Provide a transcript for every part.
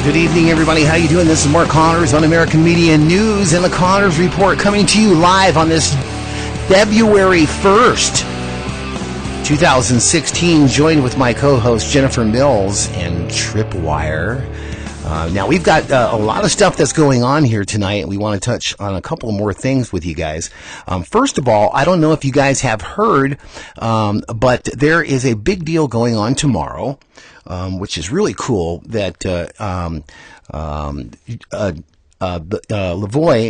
Good evening, everybody. How you doing? This is Mark Connors on American Media News and the Connors Report, coming to you live on this February 1st, 2016, joined with my co-host Jennifer Mills and Tripwire. Now, we've got a lot of stuff that's going on here tonight, and we want to touch on a couple more things with you guys. First of all, I don't know if you guys have heard, but there is a big deal going on tomorrow. Which is really cool that LaVoy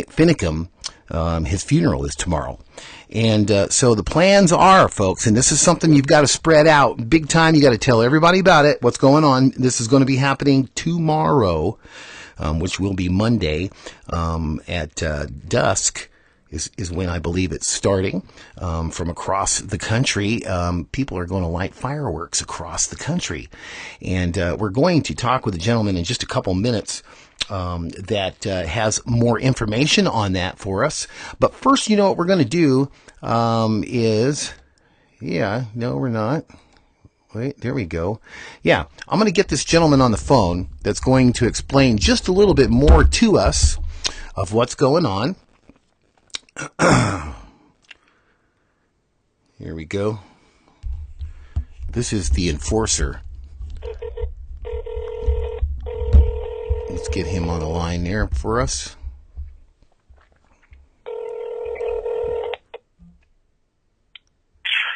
Finicum, his funeral is tomorrow. And so the plans are, folks, and this is something you've got to spread out big time. You got to tell everybody about it, what's going on. This is going to be happening tomorrow, which will be Monday, at Dusk. Is when I believe it's starting, from across the country. People are going to light fireworks across the country. And we're going to talk with a gentleman in just a couple minutes that has more information on that for us. But first, you know what we're going to do no, we're not. Wait, there we go. Yeah, I'm going to get this gentleman on the phone that's going to explain just a little bit more to us of what's going on. Here we go. This is the enforcer. Let's get him on the line there for us.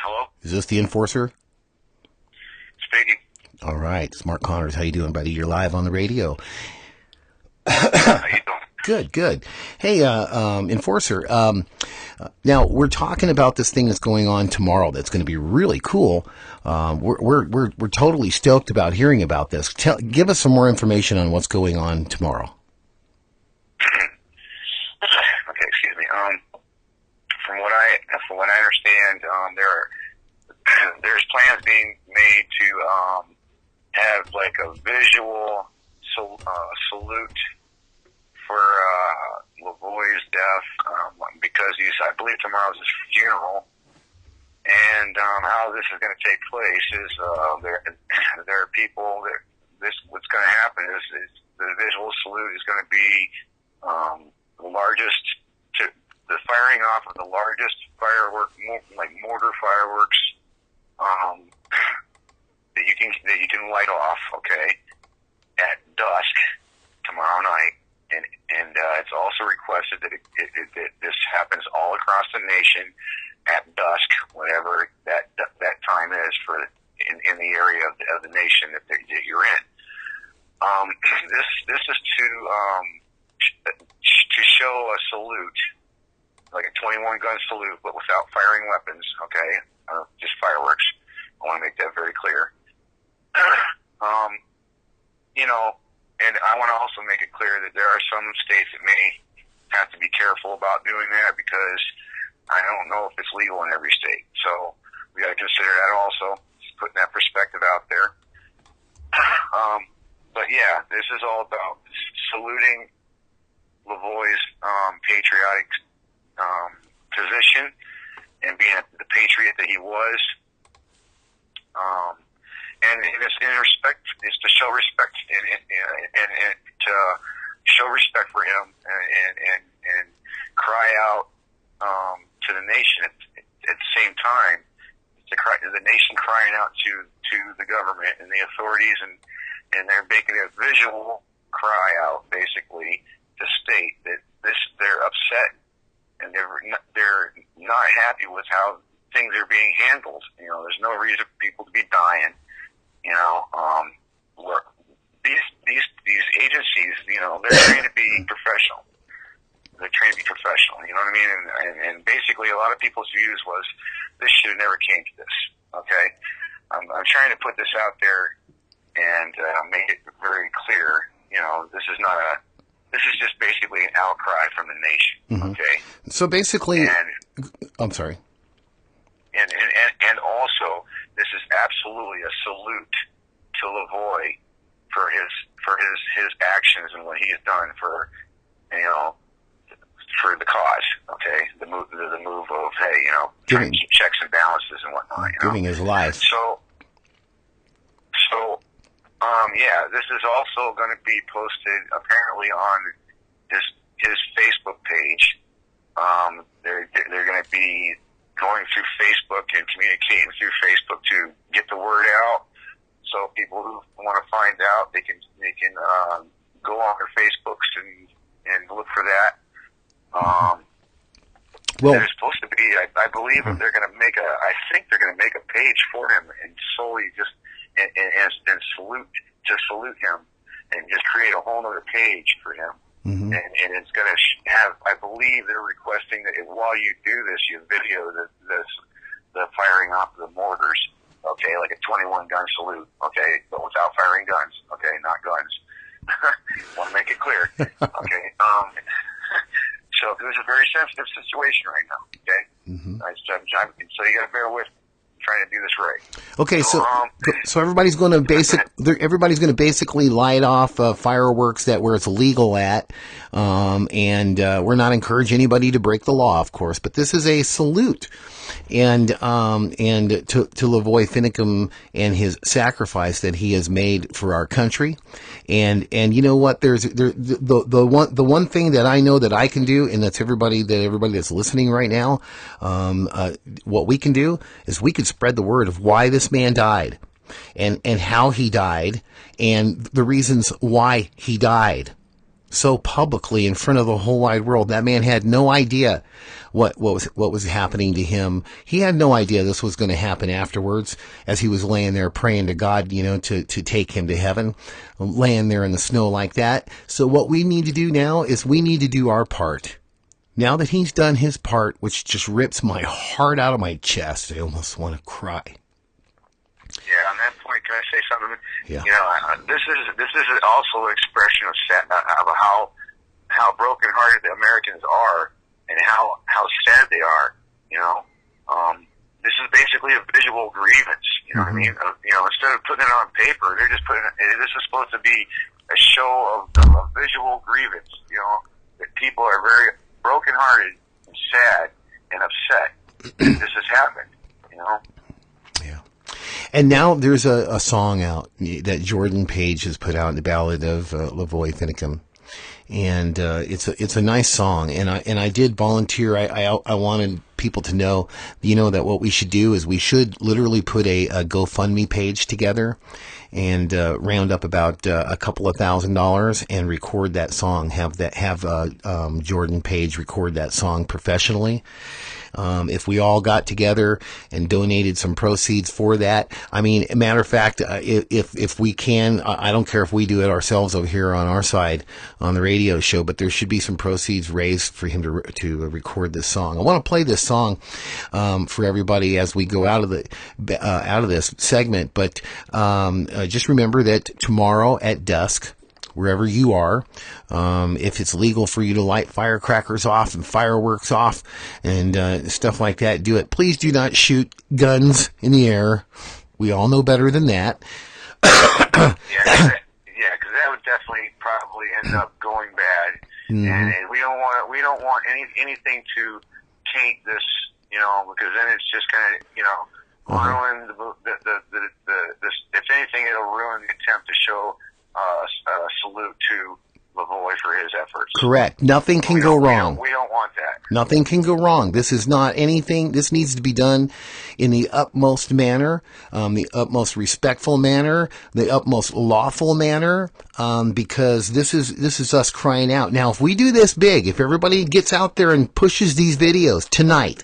Hello? Is this the enforcer? Speaking. All right. It's Mark Connors. How you doing, buddy? You're live on the radio. How you doing? Good. Hey, enforcer. Now we're talking about this thing that's going on tomorrow. That's going to be really cool. We're totally stoked about hearing about this. Give us some more information on what's going on tomorrow. Okay, excuse me. From what I understand, there's plans being made to have like a visual salute for LaVoy's death, because I believe tomorrow's his funeral, and how this is going to take place is there are people that what's going to happen is the visual salute is going to be the largest, the firing off of the largest firework, like mortar fireworks that you can light off, okay, at dusk tomorrow night. And it's also requested that that this happens all across the nation at dusk, whatever that time is in the area of the nation that you're in. This is to show a salute, like a 21 gun salute, but without firing weapons. Okay, just fireworks. I want to make that very clear. And I want to also make it clear that there are some states that may have to be careful about doing that, because I don't know if it's legal in every state. So we got to consider that also, just putting that perspective out there. But yeah, this is all about saluting LaVoy's patriotic position and being the patriot that he was. And it's in respect, it's to show respect and to show respect for him and cry out to the nation at the same time. The nation crying out to the government and the authorities, and they're making a visual cry out basically to state that they're upset and they're not happy with how things are being handled. There's no reason for people to be dying. These agencies, they're trained to be professional. They're trained to be professional, you know what I mean? And basically a lot of people's views was, this should have never came to this, okay? I'm trying to put this out there and make it very clear, this is just basically an outcry from the nation, okay? So basically, I'm sorry. And also, this is absolutely a salute to LaVoy for his actions and what he has done for the cause. Okay, the move of trying to keep checks and balances and whatnot. Giving his life. So Yeah, this is also going to be posted apparently on his Facebook page. They're going to be going through Facebook and communicating through Facebook to get the word out. So people who want to find out, they can go on their Facebooks and look for that. Well, there's supposed to be, I believe, they're going to make I think they're going to make a page for him and solely just and salute him and just create a whole other page for him. Mm-hmm. And it's going to have, I believe they're requesting that while you do this, you video the firing off of the mortars, okay, like a 21 gun salute, okay, but without firing guns, okay, not guns. Want to make it clear, okay. So there's a very sensitive situation right now, okay. Mm-hmm. So you got to bear with me. Trying to do this right. Okay, so everybody's going to basically light off fireworks where it's legal at, and we're not encouraging anybody to break the law, of course. But this is a salute, and to LaVoy Finicum and his sacrifice that he has made for our country, and you know what? There's the one thing that I know that I can do, and that's everybody that's listening right now. What we can do is we can spread the word of why this man died and how he died and the reasons why he died so publicly in front of the whole wide world. That man had no idea what was happening to him. He had no idea this was going to happen afterwards as he was laying there praying to God, to take him to heaven, laying there in the snow like that. So what we need to do now is we need to do our part. Now that he's done his part, which just rips my heart out of my chest, I almost want to cry. Yeah, on that point, can I say something? Yeah. This is also an expression of how brokenhearted the Americans are and how sad they are. This is basically a visual grievance. You know what I mean? Instead of putting it on paper, they're just putting it. This is supposed to be a show of visual grievance. That people are very brokenhearted and sad and upset. This has happened. Yeah. And now there's a song out that Jordan Page has put out, the Ballad of LaVoy Finicum. And it's a nice song, and I did volunteer. I wanted people to know, that what we should do is we should literally put a GoFundMe page together and round up about a couple of $1,000 and record that song. Have Jordan Page record that song professionally. If we all got together and donated some proceeds for that, matter of fact, if we can, I don't care if we do it ourselves over here on our side on the radio show, but there should be some proceeds raised for him to record this song. I want to play this song for everybody as we go out of this segment, but just remember that tomorrow at dusk, wherever you are, if it's legal for you to light firecrackers off and fireworks off and stuff like that, do it. Please do not shoot guns in the air. We all know better than that. Yeah, because that would definitely probably end up going bad, and we don't want anything to taint this, because then it's just gonna, ruin if anything, it'll ruin the attempt to show a salute to LaVoy for his efforts. Correct. Nothing can go wrong. We don't want that. Nothing can go wrong. This is not anything. This needs to be done in the utmost manner, the utmost respectful manner, the utmost lawful manner, because this is us crying out. Now, if we do this big, if everybody gets out there and pushes these videos tonight,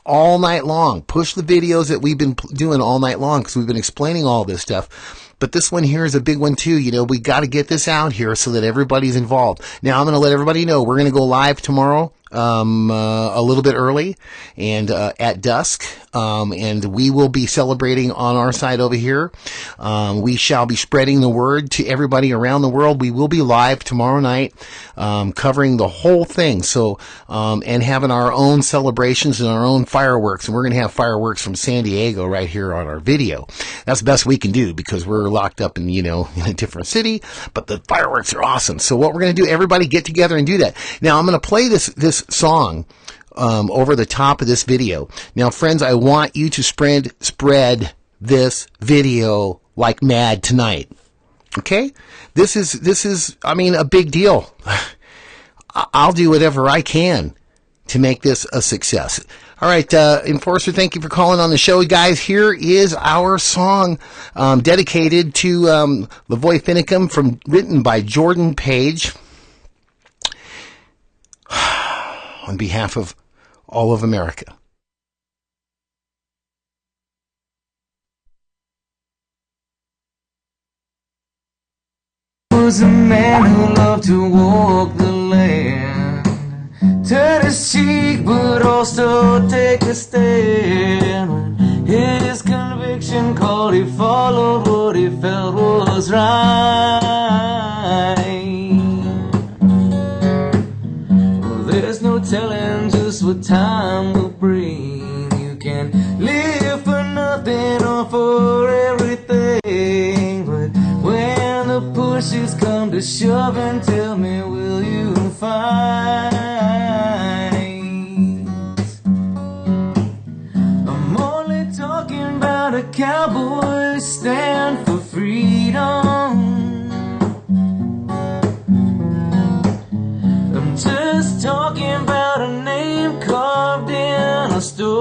all night long, push the videos that we've been doing all night long because we've been explaining all this stuff. But this one here is a big one too. We got to get this out here so that everybody's involved. Now I'm going to let everybody know we're going to go live tomorrow, a little bit early and, at dusk. And we will be celebrating on our side over here. We shall be spreading the word to everybody around the world. We will be live tomorrow night, covering the whole thing. So, and having our own celebrations and our own fireworks. And we're going to have fireworks from San Diego right here on our video. That's the best we can do because we're locked up in, in a different city, but the fireworks are awesome. So what we're going to do, everybody get together and do that. Now I'm going to play this song over the top of this video. Now, friends, I want you to spread this video like mad tonight. Okay? This is, I mean, a big deal. I'll do whatever I can to make this a success. All right, Enforcer, thank you for calling on the show. Guys, here is our song dedicated to LaVoy Finicum, written by Jordan Page. On behalf of all of America. Was a man who loved to walk the land, turn his cheek but also take a stand. When his conviction called, he followed what he felt was right. Well, there's no telling just what time will bring. You can live for nothing or for everything, but when the pushes come to shove, and tell me, will you fight? I'm only talking about a cowboy stand for freedom. I'm just talking about a name carved in a stone,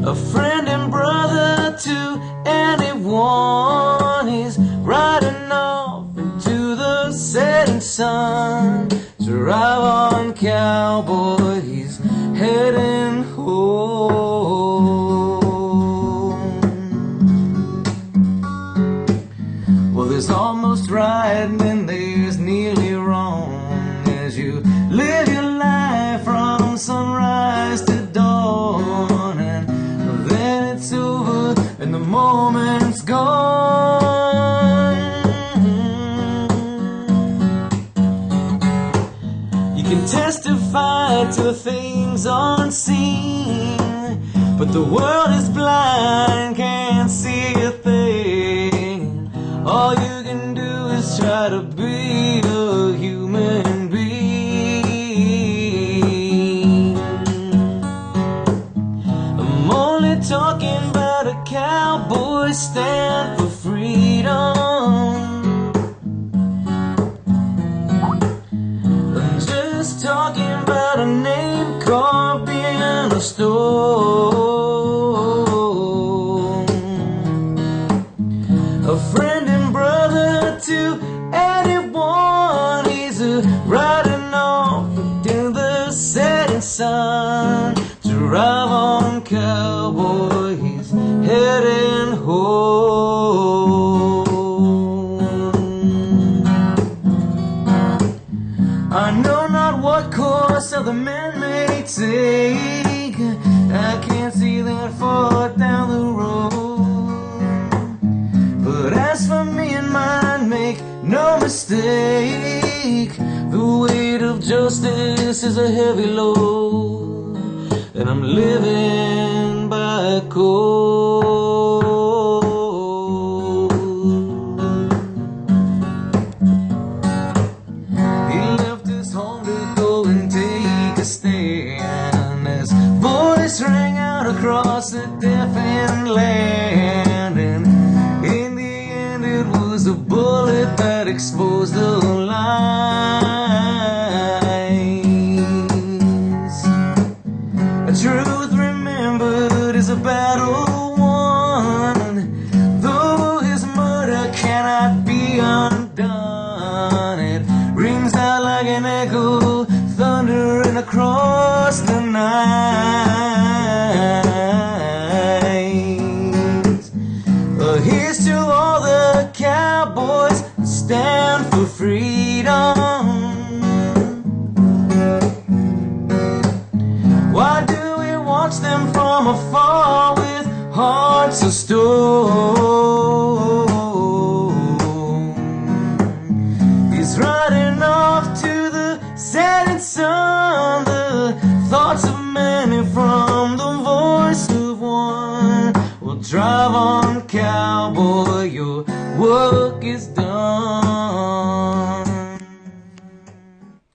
a friend and brother to anyone. He's riding off into the setting sun. Drive on, cowboy, he's heading home. Well, there's almost right and then there's nearly wrong, as you live your life from sunrise to dawn, and then it's over and the moment's gone. You can testify to things unseen, but the world is blind, can't see a thing. All you can do is try to be a human being. I'm only talking about a cowboy stand for freedom. I'm just talking about a name carved in a stone, a friend and brother to anyone. He's riding off into the setting sun. Drive on, cowboy, he's heading home. I know not what course other men may take, I can't see that far down the road, but as for me and mine, make no mistake, the weight of justice is a heavy load, and I'm living by code. He left his home to go and take a stand, his voice rang out across the deafened land, and in the end it was a bullet that exposed the lies. A truth remembered is a battle won, though his murder cannot be undone. It rings out like an echo, thundering across the night. Here's to all the cowboys that stand for freedom. Why do we watch them from afar with hearts of stone?